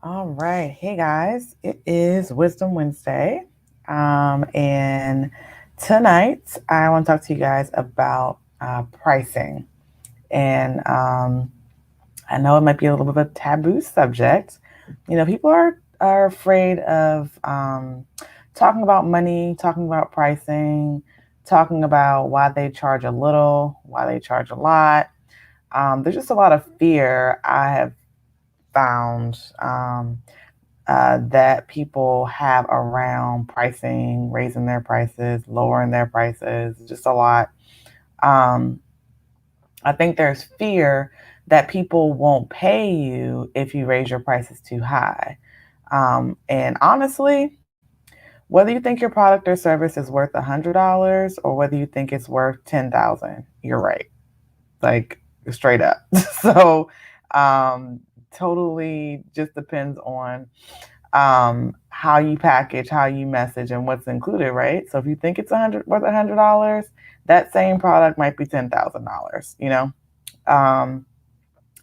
All right. Hey guys, it is Wisdom Wednesday. And tonight I want to talk to you guys about pricing. And I know it might be a little bit of a taboo subject. People are afraid of talking about money, talking about pricing, talking about why they charge a little, why they charge a lot. There's just a lot of fear I have found. That people have around pricing, raising their prices, lowering their prices, just a lot. Um, I think there's fear that people won't pay you if you raise your prices too high. And honestly, whether you think your product or service is worth $100 or whether you think it's worth 10,000, you're right. Like straight up. So, um, totally just depends on how you package, how you message, and what's included, right? So if you think it's worth $100, that same product might be $10,000. Um,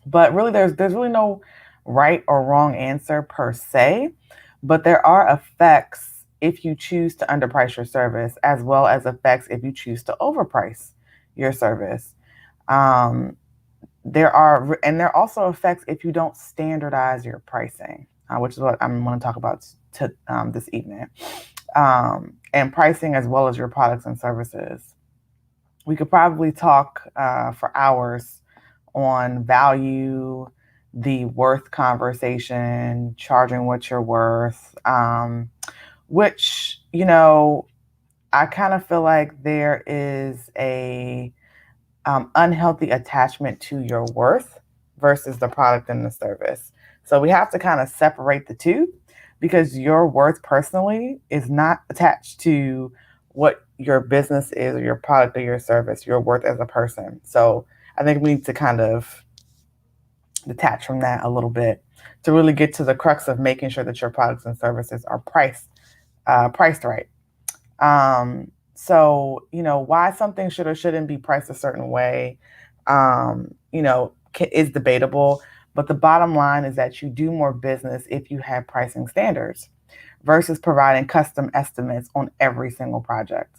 but really, there's really no right or wrong answer per se, but there are effects if you choose to underprice your service, as well as effects if you choose to overprice your service. Um, there are also effects if you don't standardize your pricing, which is what I'm going to talk about this evening. And pricing as well as your products and services. We could probably talk for hours on value, the worth conversation, charging what you're worth, which, I kind of feel like there is a unhealthy attachment to your worth versus the product and the service. So we have to kind of separate the two because your worth personally is not attached to what your business is or your product or your service, your worth as a person. So I think we need to kind of detach from that a little bit to really get to the crux of making sure that your products and services are priced right. So, why something should or shouldn't be priced a certain way, is debatable. But the bottom line is that you do more business if you have pricing standards versus providing custom estimates on every single project.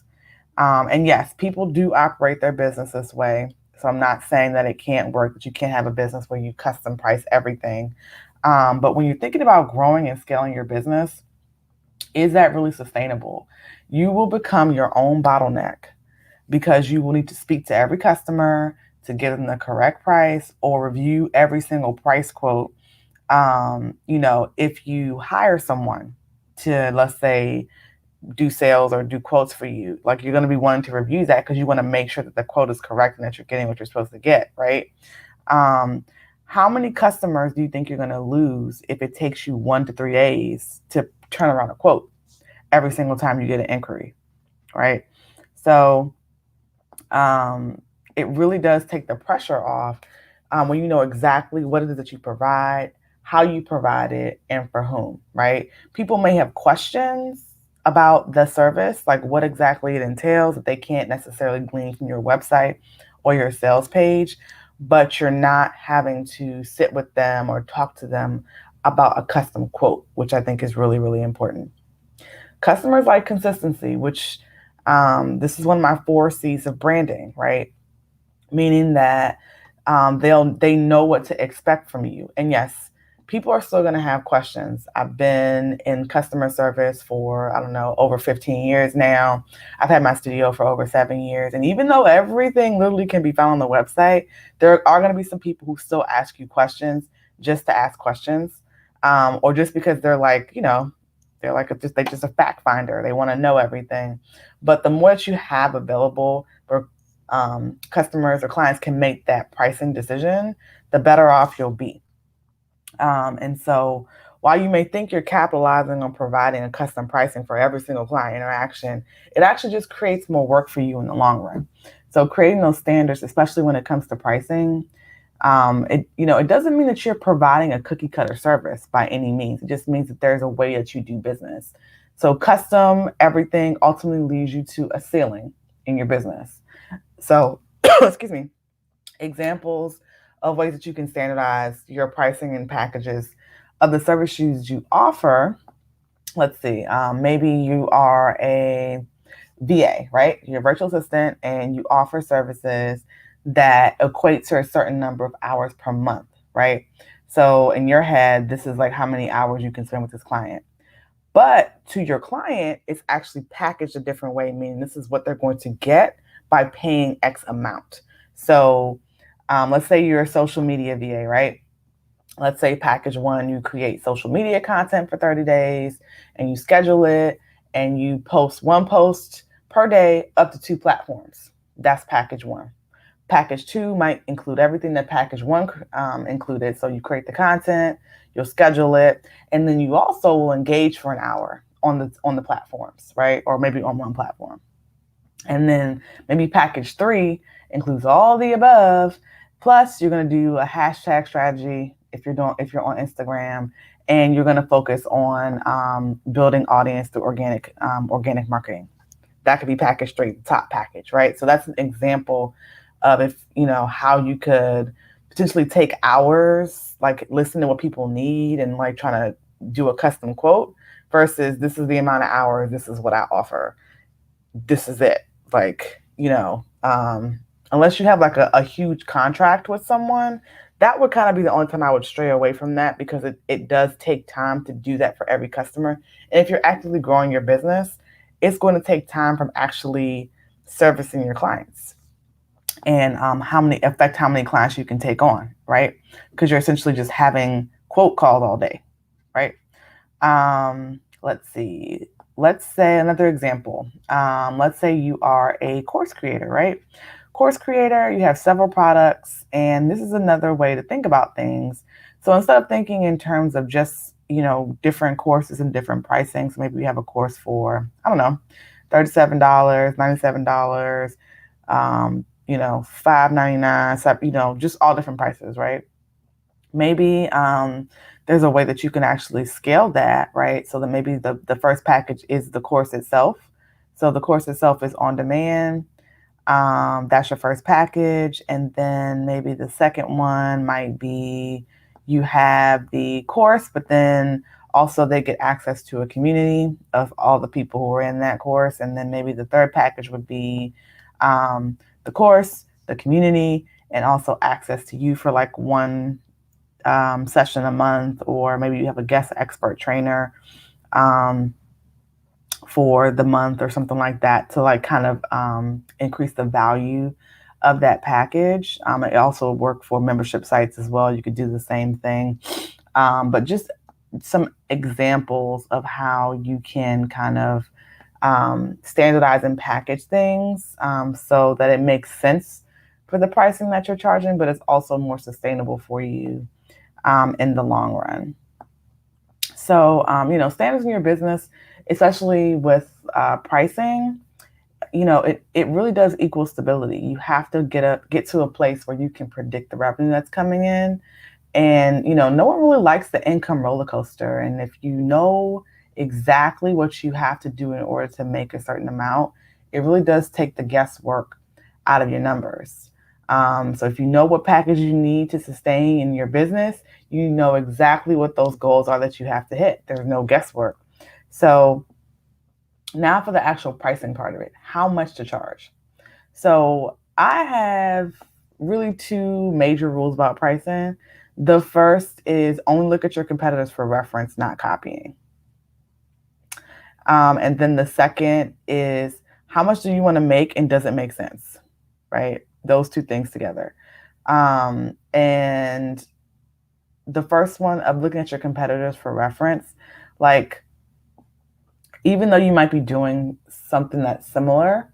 And yes, people do operate their business this way. So I'm not saying that it can't work, that you can't have a business where you custom price everything. But when you're thinking about growing and scaling your business, is that really sustainable? You will become your own bottleneck because you will need to speak to every customer to give them the correct price or review every single price quote. If you hire someone to, let's say, do sales or do quotes for you, like you're going to be wanting to review that because you want to make sure that the quote is correct and that you're getting what you're supposed to get, right? Um, how many customers do you think you're going to lose if it takes you 1 to 3 days to turn around a quote every single time you get an inquiry, right? So it really does take the pressure off when you know exactly what it is that you provide, how you provide it, and for whom, right? People may have questions about the service, like what exactly it entails that they can't necessarily glean from your website or your sales page, but you're not having to sit with them or talk to them about a custom quote, which I think is really, really important. Customers like consistency, which this is one of my 4 C's of branding, right? Meaning that they know what to expect from you. And yes, people are still going to have questions. I've been in customer service for, I don't know, over 15 years now. I've had my studio for over 7 years. And even though everything literally can be found on the website, there are going to be some people who still ask you questions just to ask questions, or just because they're like, they're just a fact finder. They want to know everything. But the more that you have available for customers or clients can make that pricing decision, the better off you'll be. And so while you may think you're capitalizing on providing a custom pricing for every single client interaction, it actually just creates more work for you in the long run. So creating those standards, especially when it comes to pricing, it doesn't mean that you're providing a cookie cutter service by any means. It just means that there's a way that you do business. So custom everything ultimately leads you to a ceiling in your business. So, excuse me, examples of ways that you can standardize your pricing and packages. of the services you offer, let's see, maybe you are a VA, right? You're a virtual assistant and you offer services that equate to a certain number of hours per month, right? So in your head, this is like how many hours you can spend with this client. But to your client, it's actually packaged a different way, meaning this is what they're going to get by paying X amount. So let's say you're a social media VA, right? Let's say package one, you create social media content for 30 days and you schedule it and you post one post per day up to 2 platforms. That's package one. Package two might include everything that package one included. So you create the content, you'll schedule it, and then you also will engage for an hour on the platforms, right? Or maybe on one platform. And then maybe package three includes all the above. Plus, you're going to do a hashtag strategy if you're on Instagram, and you're going to focus on building audience through organic marketing. That could be package three, the top package, right? So that's an example of how you could potentially take hours, like listen to what people need and like trying to do a custom quote versus this is the amount of hours, this is what I offer. This is it. Like, unless you have like a huge contract with someone, that would kind of be the only time I would stray away from that because it does take time to do that for every customer. And if you're actively growing your business, it's going to take time from actually servicing your clients and how many clients you can take on, right? Because you're essentially just having quote calls all day, right? Let's see. Let's say another example. Let's say you are a course creator, right? Course creator, you have several products, and this is another way to think about things. So instead of thinking in terms of just, different courses and different pricing, so maybe we have a course for, I don't know, $37, $97, $5.99, just all different prices, right? Maybe there's a way that you can actually scale that, right? So that maybe the first package is the course itself. So the course itself is on demand. That's your first package. And then maybe the second one might be you have the course, but then also they get access to a community of all the people who are in that course. And then maybe the third package would be the course, the community, and also access to you for like one session a month, or maybe you have a guest expert trainer for the month or something like that to like kind of increase the value of that package. It also work for membership sites as well. You could do the same thing, but just some examples of how you can kind of standardize and package things so that it makes sense for the pricing that you're charging, but it's also more sustainable for you in the long run. So, standards in your business, especially with pricing, it really does equal stability. You have to get to a place where you can predict the revenue that's coming in. And, no one really likes the income roller coaster. And if you know exactly what you have to do in order to make a certain amount, it really does take the guesswork out of your numbers. So if you know what package you need to sustain in your business, you know exactly what those goals are that you have to hit. There's no guesswork. So now for the actual pricing part of it, how much to charge. So I have really two major rules about pricing. The first is only look at your competitors for reference, not copying. And then the second is how much do you want to make and does it make sense, right? Those two things together. And the first one of looking at your competitors for reference, like even though you might be doing something that's similar,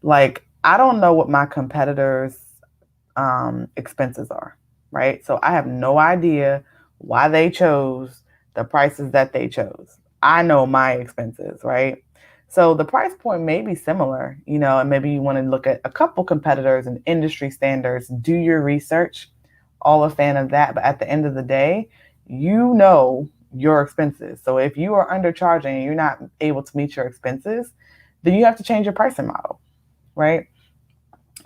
like I don't know what my competitors' expenses are, right? So I have no idea why they chose the prices that they chose. I know my expenses, right? So the price point may be similar, and maybe you want to look at a couple competitors and industry standards, do your research, all a fan of that. But at the end of the day, you know your expenses. So if you are undercharging and you're not able to meet your expenses, then you have to change your pricing model, right?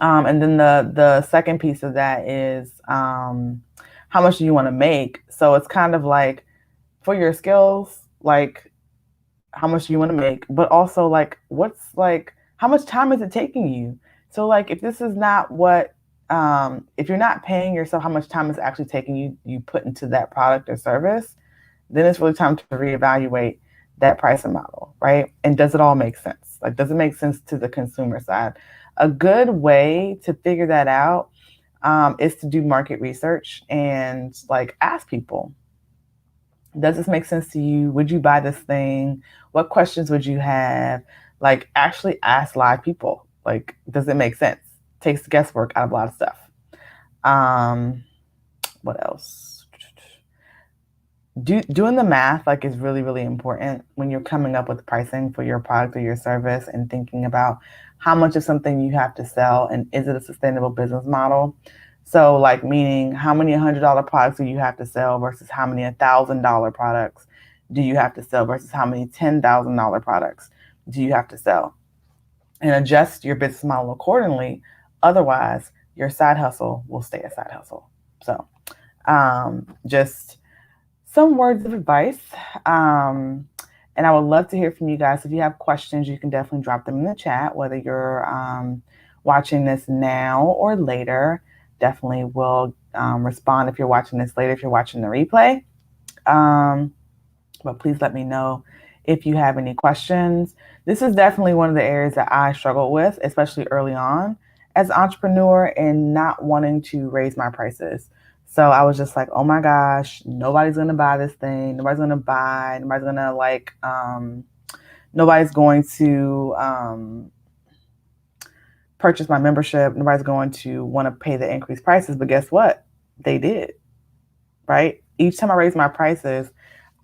And then the second piece of that is how much do you want to make? So it's kind of like for your skills, like how much do you want to make, but also like what's like how much time is it taking you? So like if this is not what if you're not paying yourself how much time is actually taking you put into that product or service, then it's really time to reevaluate that pricing model, right? And does it all make sense? Like, does it make sense to the consumer side? A good way to figure that out is to do market research and like ask people, does this make sense to you? Would you buy this thing? What questions would you have? Like, actually ask live people. Like, does it make sense? Takes the guesswork out of a lot of stuff. What else? Doing the math like is really, really important when you're coming up with pricing for your product or your service and thinking about how much of something you have to sell and is it a sustainable business model. So like meaning how many $100 products do you have to sell versus how many $1,000 products do you have to sell versus how many $10,000 products do you have to sell, and adjust your business model accordingly. Otherwise, your side hustle will stay a side hustle. So just some words of advice. And I would love to hear from you guys. If you have questions, you can definitely drop them in the chat, whether you're watching this now or later. Definitely will respond if you're watching this later, if you're watching the replay. But please let me know if you have any questions. This is definitely one of the areas that I struggled with, especially early on as an entrepreneur and not wanting to raise my prices. So I was just like, oh my gosh, nobody's going to buy this thing. Nobody's going to buy. Nobody's going to like, nobody's going to purchase my membership. Nobody's going to want to pay the increased prices. But guess what? They did, right? Each time I raised my prices,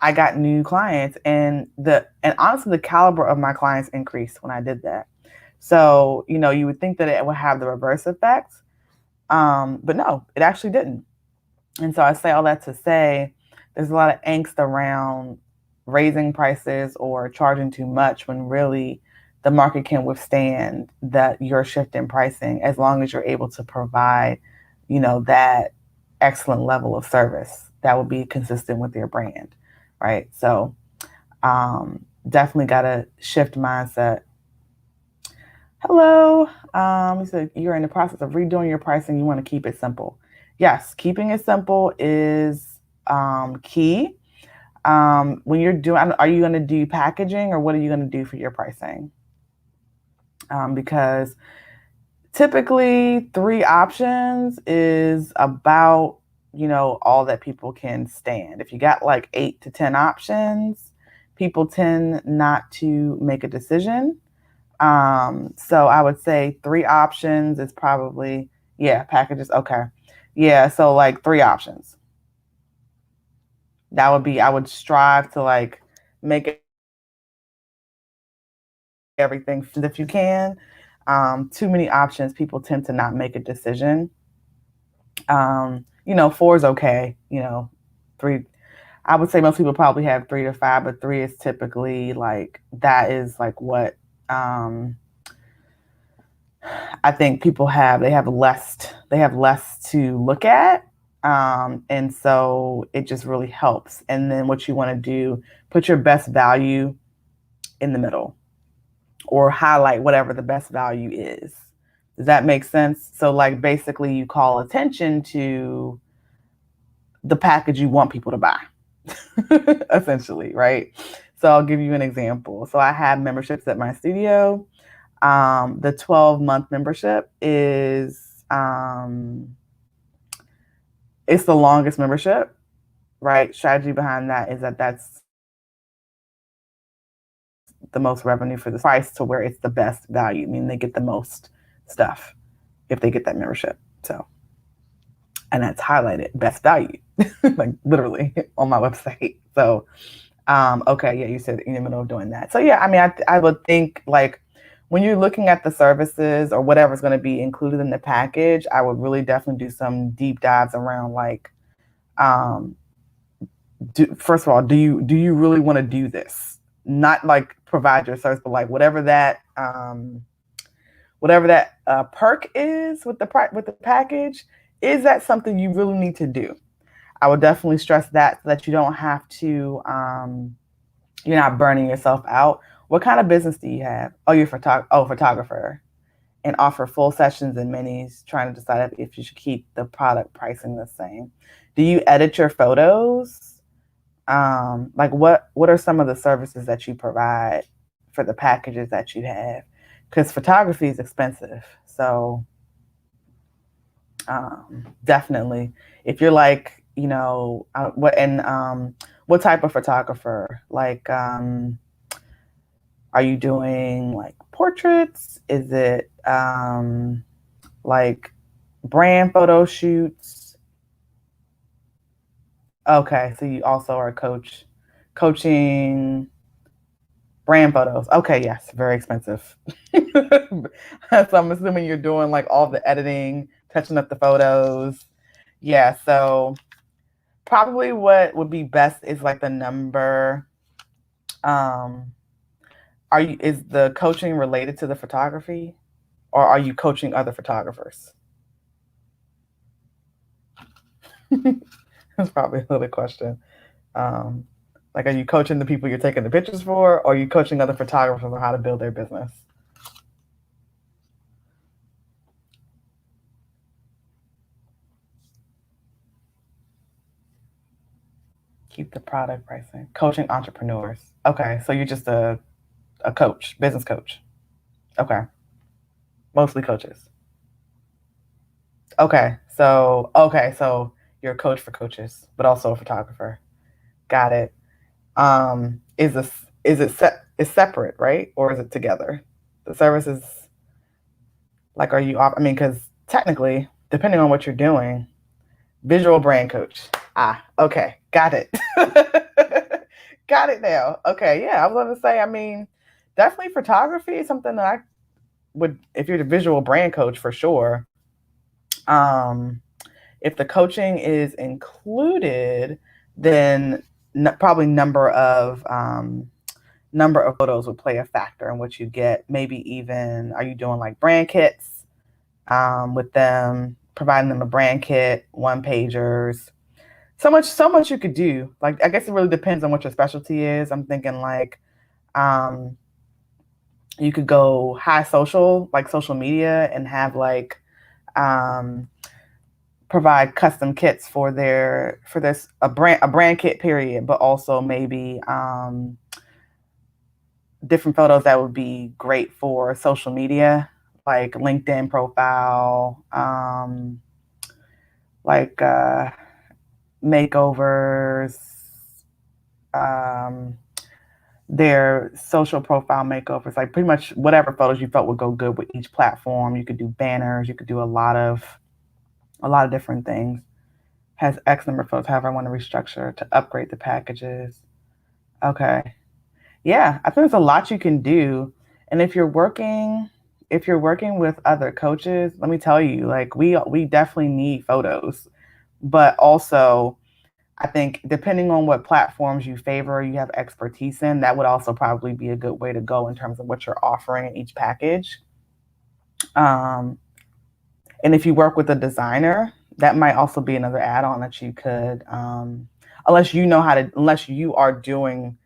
I got new clients, and honestly, the caliber of my clients increased when I did that. So, you would think that it would have the reverse effect. But no, it actually didn't. And so I say all that to say there's a lot of angst around raising prices or charging too much when really the market can withstand that your shift in pricing as long as you're able to provide, that excellent level of service that will be consistent with your brand, right? So definitely got to shift mindset. Hello. You said you're in the process of redoing your pricing. You want to keep it simple. Yes, keeping it simple is key. When you're doing, are you going to do packaging or what are you going to do for your pricing? Because typically 3 options is about, all that people can stand. If you got like 8 to 10 options, people tend not to make a decision. So I would say 3 options is probably, packages. Okay. Yeah. So like 3 options. That would be, I would strive to like make everything if you can. Too many options, people tend to not make a decision. 4 is okay. 3, I would say most people probably have 3 to 5, but 3 is typically like, that is like what, I think people they have less to look at. And so it just really helps. And then what you want to do, put your best value in the middle or highlight whatever the best value is. Does that make sense? So like basically you call attention to the package you want people to buy, essentially, right? So I'll give you an example. So I have memberships at my studio. The 12-month membership is it's the longest membership, right? Strategy behind that is that's the most revenue for the price to where it's the best value. I mean, they get the most stuff if they get that membership. So, and that's highlighted best value, like literally on my website. So, okay, yeah, you said in the middle of doing that. So yeah, I mean, I would think like when you're looking at the services or whatever's going to be included in the package, I would really definitely do some deep dives around like, first of all, do you really want to do this? Not like provide your service, but like whatever that perk is with the package, is that something you really need to do? I would definitely stress that so that you don't have to, you're not burning yourself out. What kind of business do you have? Oh, you're photographer, and offer full sessions and minis, trying to decide if you should keep the product pricing the same. Do you edit your photos? Like what are some of the services that you provide for the packages that you have? Because photography is expensive. So definitely, if you're like, what type of photographer? Like, are you doing like portraits? Is it like brand photo shoots? Okay, so you also are coaching brand photos. Okay, yes, very expensive. So I'm assuming you're doing like all the editing, touching up the photos. Yeah, so probably what would be best is like the number. Um, is the coaching related to the photography, or are you coaching other photographers? That's probably another question. Um, like, are you coaching the people you're taking the pictures for, or are you coaching other photographers on how to build their business? Keep the product pricing. Coaching entrepreneurs. Okay, so you're just a coach, business coach. Okay, mostly coaches. Okay, so you're a coach for coaches, but also a photographer. Got it. Is it separate, right, or is it together? The services, like, are you off? I mean, because technically, depending on what you're doing, visual brand coach. Ah, okay, got it. Got it now. Okay, yeah, I was going to say. I mean, definitely photography is something that I would, if you're the visual brand coach, for sure. Um, if the coaching is included, then probably number of photos would play a factor in what you get. Maybe even, are you doing like brand kits with them, providing them a brand kit, one pagers? So much you could do. Like, I guess it really depends on what your specialty is. I'm thinking like um, you could go high social, like social media, and have like um, provide custom kits for this a brand kit period, but also maybe different photos that would be great for social media, like LinkedIn profile, like makeovers, um, their social profile makeovers, like pretty much whatever photos you felt would go good with each platform. You could do banners, you could do a lot of different things. Has X number of photos, however I want to restructure to upgrade the packages. Okay. Yeah, I think there's a lot you can do. And if you're working with other coaches, let me tell you, like we definitely need photos. But also, I think depending on what platforms you favor, you have expertise in, that would also probably be a good way to go in terms of what you're offering in each package. Um, and if you work with a designer, that might also be another add-on that you could, unless you are doing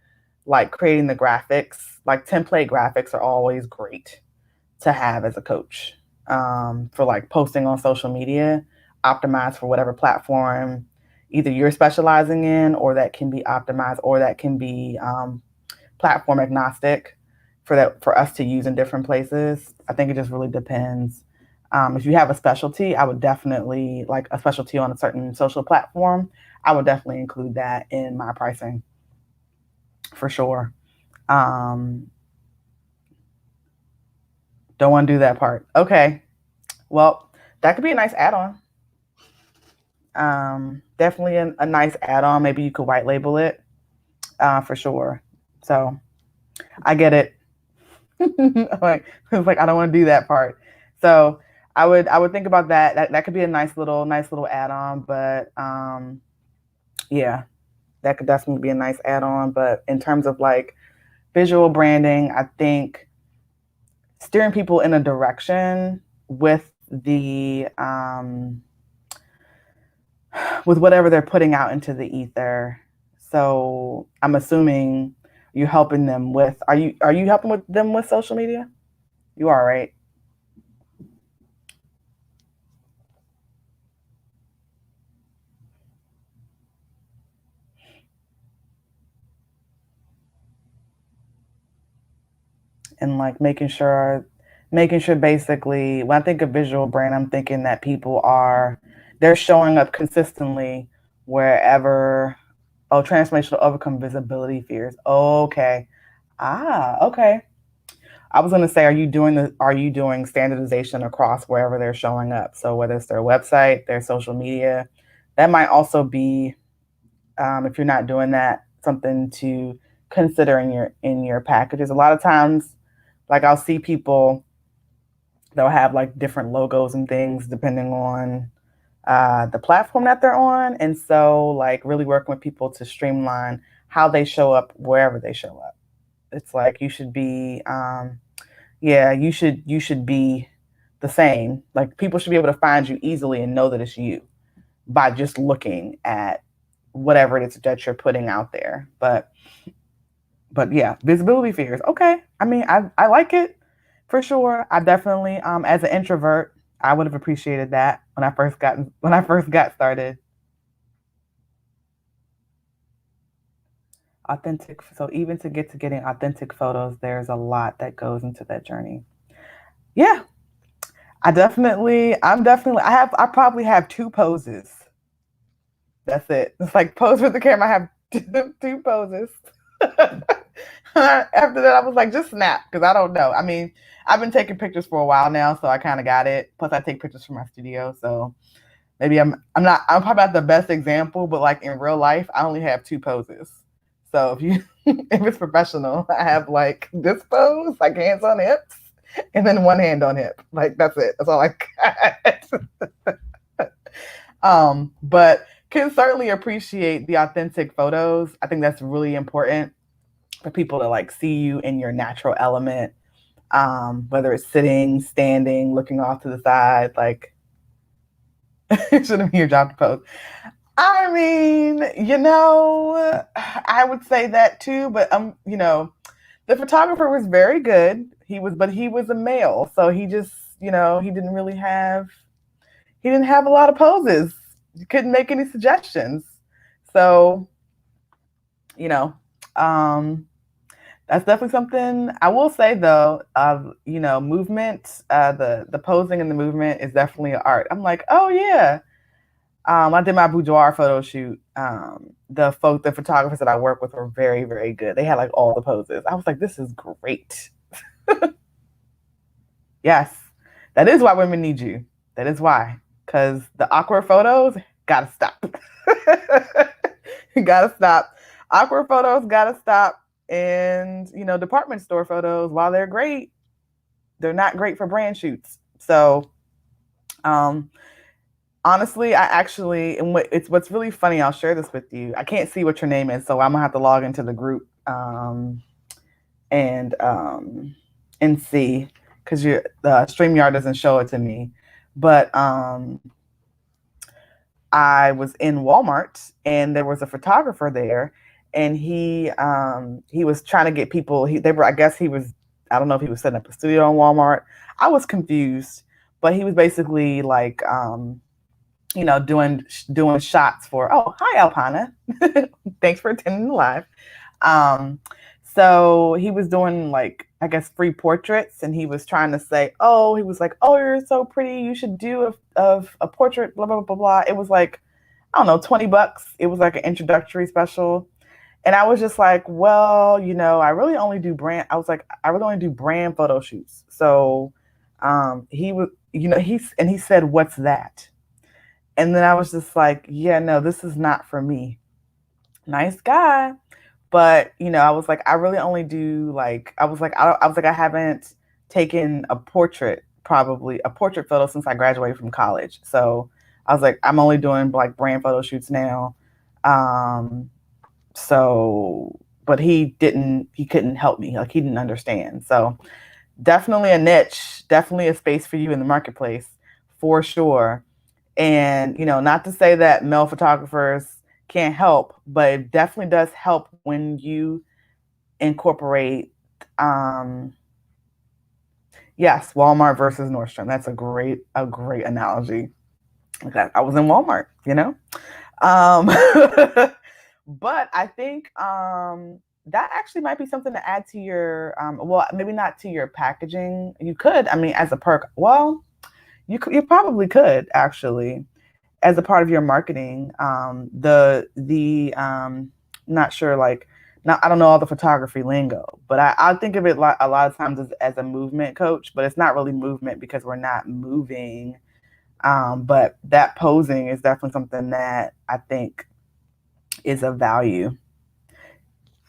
like creating the graphics, like template graphics are always great to have as a coach for like posting on social media, optimized for whatever platform either you're specializing in, or that can be optimized, or that can be platform agnostic for us to use in different places. I think it just really depends. If you have a specialty, I would definitely like a specialty on a certain social platform. I would definitely include that in my pricing for sure. Um, don't want to do that part. Okay. Well, that could be a nice add-on. Definitely a nice add-on. Maybe you could white label it for sure. So I get it. Like it's like I don't want to do that part. So I would think about that. That could be a nice little add-on. But yeah, that could definitely be a nice add-on. But in terms of like visual branding, I think steering people in a direction with the with whatever they're putting out into the ether. So I'm assuming you're helping them with. Are you helping with them with social media? You are, right? And like making sure basically when I think of visual brand, I'm thinking that people are they're showing up consistently wherever. Oh, transformation to overcome visibility fears. Okay. Okay. I was gonna say, are you doing standardization across wherever they're showing up? So whether it's their website, their social media, that might also be, if you're not doing that, something to consider in your packages. A lot of times, like I'll see people they'll have like different logos and things depending on the platform that they're on, and so like really working with people to streamline how they show up wherever they show up. It's like you should be, yeah, you should be the same. Like people should be able to find you easily and know that it's you by just looking at whatever it is that you're putting out there. But yeah, visibility fears. Okay. I mean, I like it for sure. I definitely, as an introvert, I would have appreciated that when I first got started. Authentic. So even to get to getting authentic photos, there's a lot that goes into that journey. Yeah, I probably have two poses. That's it. It's like pose with the camera. I have two poses. After that, I was like, just snap because I don't know. I mean, I've been taking pictures for a while now, so I kind of got it. Plus, I take pictures from my studio, so maybe I'm probably not the best example, but like in real life, I only have two poses. So if you if it's professional, I have like this pose, like hands on hips, and then one hand on hip. Like that's it. That's all I got. But can certainly appreciate the authentic photos. I think that's really important for people to like see you in your natural element, whether it's sitting, standing, looking off to the side, like it shouldn't be your job to pose. I mean, I would say that too, but the photographer was very good. But he was a male, so he just, he didn't have a lot of poses. He couldn't make any suggestions. So, you know, um, that's definitely something I will say though. Movement, the posing and the movement is definitely an art. I'm like, oh yeah. I did my boudoir photo shoot. The photographers that I work with were very, very good. They had like all the poses. I was like, this is great. Yes, that is why women need you. That is why, because the awkward photos gotta stop. Gotta stop. Awkward photos gotta stop. And department store photos, while they're great, they're not great for brand shoots. So, um, honestly, I actually, and what's really funny. I'll share this with you. I can't see what your name is, so I'm gonna have to log into the group, and see, because the Streamyard doesn't show it to me. But I was in Walmart and there was a photographer there, and he was trying to get people. I guess he was. I don't know if he was setting up a studio in Walmart. I was confused, but he was basically like, doing shots for. Oh, hi, Alpana. Thanks for attending the live. Um, so he was doing like, I guess, free portraits, and he was trying to say, oh, he was like, oh, you're so pretty, you should do a portrait, blah blah blah blah. It was like, I don't know, $20. It was like an introductory special, and I was just like, well, I really only do brand. I was like, I really only do brand photo shoots. So, he was, he said, what's that? And then I was just like, yeah, no, this is not for me. Nice guy. But I was like, I really only do like I haven't taken probably a portrait photo since I graduated from college. So I was like, I'm only doing like brand photo shoots now. Um, so but he couldn't help me. Like he didn't understand. So definitely a niche, definitely a space for you in the marketplace for sure. And, not to say that male photographers can't help, but it definitely does help when you incorporate, yes, Walmart versus Nordstrom. That's a great analogy. Okay, I was in Walmart. Um, but I think that actually might be something to add to your, well, maybe not to your packaging. You could, I mean, as a perk. Well, you probably could actually, as a part of your marketing. Not sure, like, not, I don't know all the photography lingo, but I think of it a lot of times as a movement coach, but it's not really movement because we're not moving. But that posing is definitely something that I think is of value.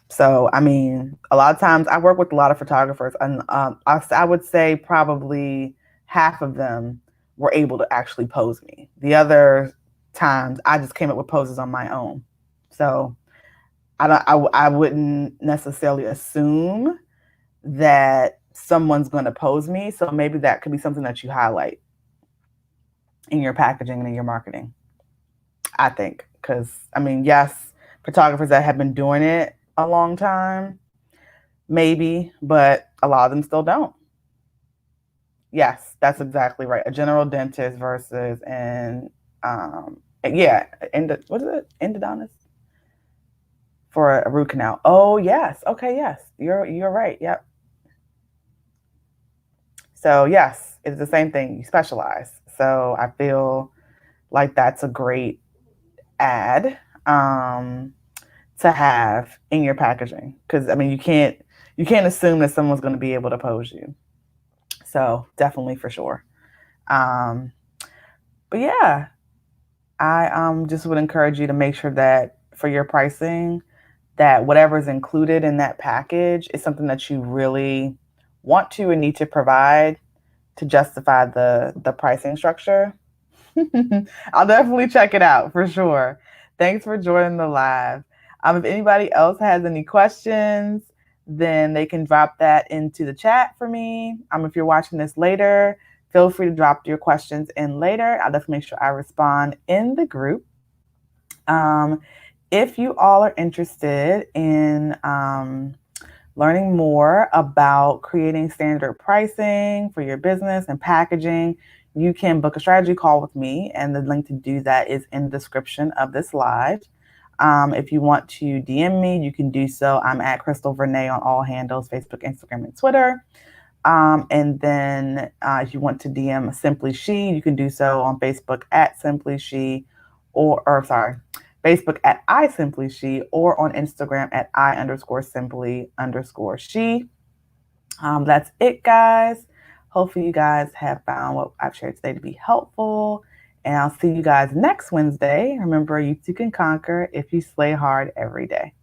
So, I mean, a lot of times I work with a lot of photographers, and I would say probably half of them were able to actually pose me. The other times I just came up with poses on my own. So I wouldn't necessarily assume that someone's going to pose me. So maybe that could be something that you highlight in your packaging and in your marketing. I think, because I mean, yes, photographers that have been doing it a long time, maybe, but a lot of them still don't. Yes, that's exactly right. A general dentist versus yeah, what is it? Endodontist for a root canal. Oh yes, okay, yes, you're right. Yep. So yes, it's the same thing. You specialize. So I feel like that's a great ad. To have in your packaging, because I mean you can't assume that someone's going to be able to pose you. So definitely, for sure. um but yeah, I just would encourage you to make sure that for your pricing, that whatever's included in that package is something that you really want to and need to provide to justify the pricing structure. I'll definitely check it out for sure. Thanks for joining the live. If anybody else has any questions, then they can drop that into the chat for me. If you're watching this later, feel free to drop your questions in later. I'll definitely make sure I respond in the group. If you all are interested in learning more about creating standard pricing for your business and packaging, you can book a strategy call with me, and the link to do that is in the description of this live. If you want to DM me, you can do so. I'm at Crystal Vernay on all handles, Facebook, Instagram, and Twitter. And then if you want to DM Simply She, you can do so on Facebook at Simply She, or sorry, Facebook at I Simply She, or on Instagram at I_simply_she. That's it, guys. Hopefully you guys have found what I've shared today to be helpful. And I'll see you guys next Wednesday. Remember, you too can conquer if you slay hard every day.